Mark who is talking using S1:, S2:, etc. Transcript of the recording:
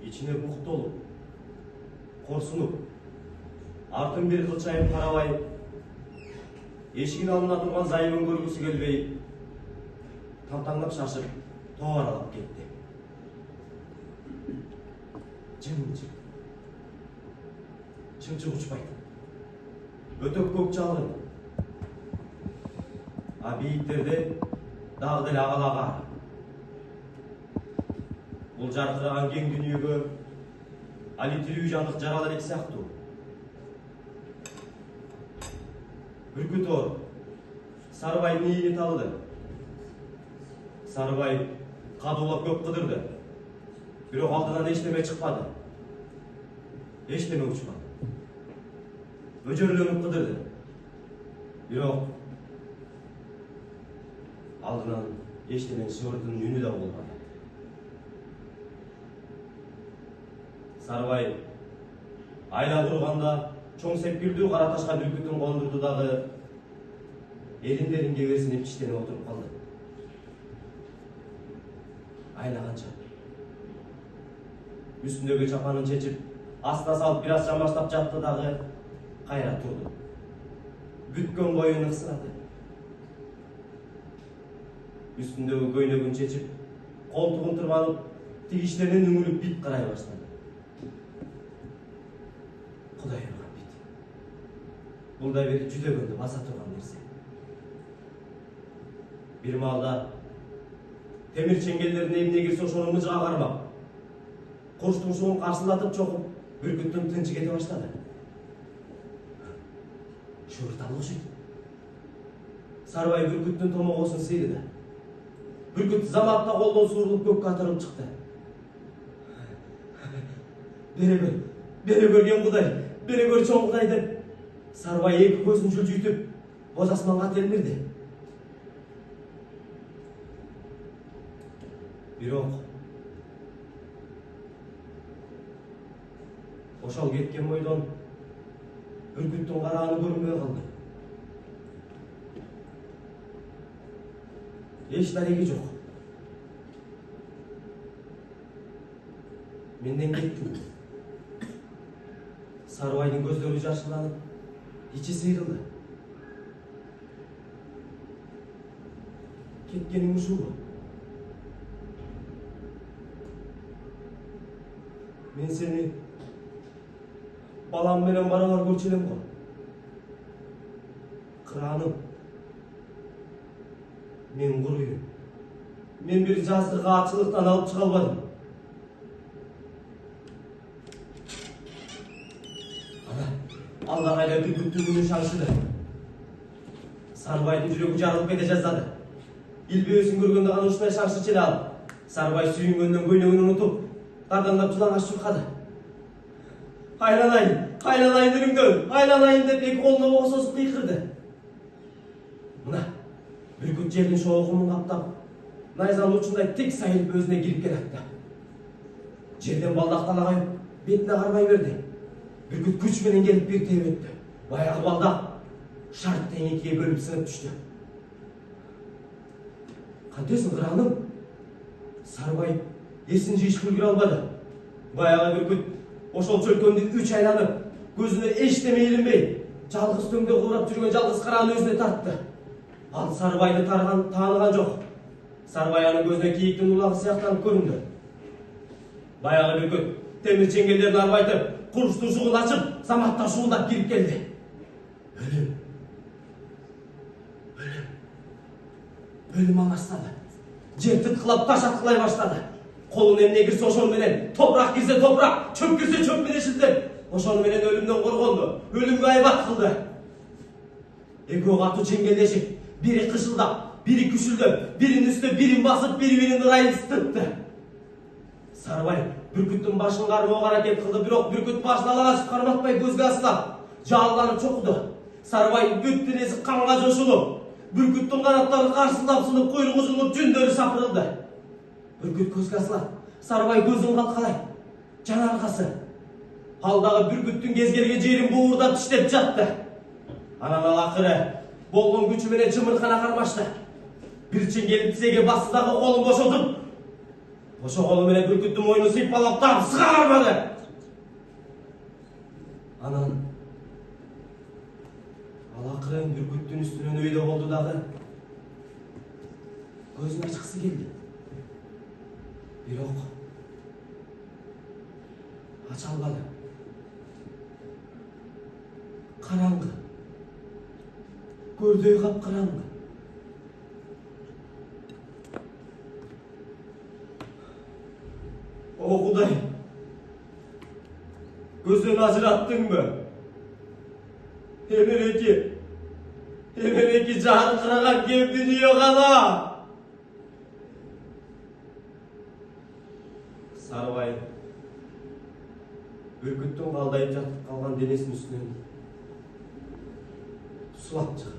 S1: içine buht olup, korsunup, артын bir kılçayıp karabayıp, eşigin alına turgan zayıbın görgüsü gelbey, tamtаңдап şaşıp, toğar alıp ketти. Жым-жым. Чымчык учпайды. Өтөк көк жалгын. А бийиктерде дагы деле агалага. Бул жаркыраган кең дүнүйөгө али тирүү жандык жарала элек сыяктуу. Бүркүт ор Сарыбайдын ийини талыды. Сарыбай кадуулап көп кыдырды. Бирок алдынан эчтеме чыкпады. Эчтеме учпады. Өжөрлөнүп кыдырды. Бирок алдынан эчтеменин шыбыртынын үнү да болбады. Сарыбай айла курганда чоң сепкилдүү кара ташка бүркүтүн кондурду дагы элиндерин кебесине тиштене отуруп калды. Айлаганча үстүндөгү чапанын чечип, астына салып бир аз жамаштап жатты дагы кайра турду. Бүткөн боюн ыксырады. Үстүндөгү көйнөгүн чечип, колтугун тырманып, тигичтеринен үңүлүп бит карай баштады. Кудай урган бит. Бул да бир жүдөгөндү баса турган нерсе. Бир маалда темир чеңгелдердин эмне кирсе ошону мыжыга кармап, коштун суун каршылатып чокуп, бүркүттүн тынчы кете баштады. Шыбырталы окшойт. Сарыбай бүркүттүн томогосун сыйрыды. Бүркүт заматта колдон суурулуп көккө атырылып чыкты. Бере көрген Кудай, бере көр чоң Кудай деп, Сарыбай эки көзүн жылжытып, боз асманга телмирди. Бирок ошол кеткен бойдон бүркүттүн карааны көрүнбөй калды. Эч дареги жок. Менден кеттим. Сарыбайдын көздөрү жашырланып, ичи сыйрылды. Кеткениң ушулбу? Мен сени балам менен барабар көрчү элем го. Кыраным. Мен курuyum. Мен бир жаздыга ачылыктан алып чыга албадым. Ана, алда кайда бүркүттүн үнү шаңшыды. Сарыбайдын жүрөгү жарылып кете жаздады. Илбөөсүн көргөндө гана ушундай шаңшыч эле ал. Сарыбай сүйүнгөндөн көйнөгүн унутуп, дардаңдап жылаңаш чуркады. Айланайын үрүңдөн, айланайын деп эки колуна ого созуп кыйкырды. Мына, бүркүт жердин шоогумун каптап, найзанын учундай тик сайылып өзүнө кирип келатты. Жерден балдактала кайып, бетине кармай берди. Бүркүт күч менен келип бир тээп өттү. Баягы балдак шарт тең экиге бөлүп сынып түштү. Кантесиң кыраным? Сарыбай эсин жыйышкы үлгүрө албады. Баягы бүркүт ошол чөлкөндү үч айланып, көзүнө эчтеме илинбей, жалгыз төңдө куурап жүргөн жалгыз карааны өзүнө тартты. Ал Сарыбайды тааныган жок. Сарыбай анын көзүнө кийиктин улагы сыяктанып көрүндү. Баягы бүркүт темир чеңгелдерин арбайтып, курчтун шугун ачып, заматта шуулдап кирип келди. Өлүм аластады. Жер тыткылап таш аткылай баштады. Колун эмне кирсе ошону менен, топурак кирсе топурак, чөп кирсе чөп менен шилтеп, ошону менен өлүмдөн коргонду, өлүмгө айбат кылды. Экөө катуу чеңгелдешип, бири кышылдап, бири күшүлдөп, бирин үстөп, бирин басып, бири-биринин ырайын сытыпты. Сарыбай бүркүттүн башын кармоого аракет кылды, бирок бүркүт башын ала ачып карматпай көзгө астап, жааланып чокуду. Сарыбайдын бүт денеси канга жошулуп, бүркүттүн канаттары карсылдап сынып, куйругу жулуп, жүндөрү сапырылды. Бүркүт көзгө асылат. Сарыбай көзүн калкалайт. Жан аркасы. Ал дагы бүркүттүн кезгелген жерин буурдап тиштеп жатты. Анан ал акыры болгон күчү менен чымыркана кармашты. Бир чеңгелди тизеге басты дагы колун бошотуп, Ошо колу менен бүркүттүн мойнун сыйпалап дагы сыга барбады. Анан алакырын бүркүттүн үстүнөн өйдө болду дагы. Көзүн ачкысы келди. Бирок ача албады. Караңгы. Көрдөй капкараңгы. О Кудай, көздөн ажыраттыңбы? Эменеки жаркыраган кеп дүнүйө кала. Сарыбай бүркүттүн калдайып жатып калган денесинин үстүнөн сулап чыгып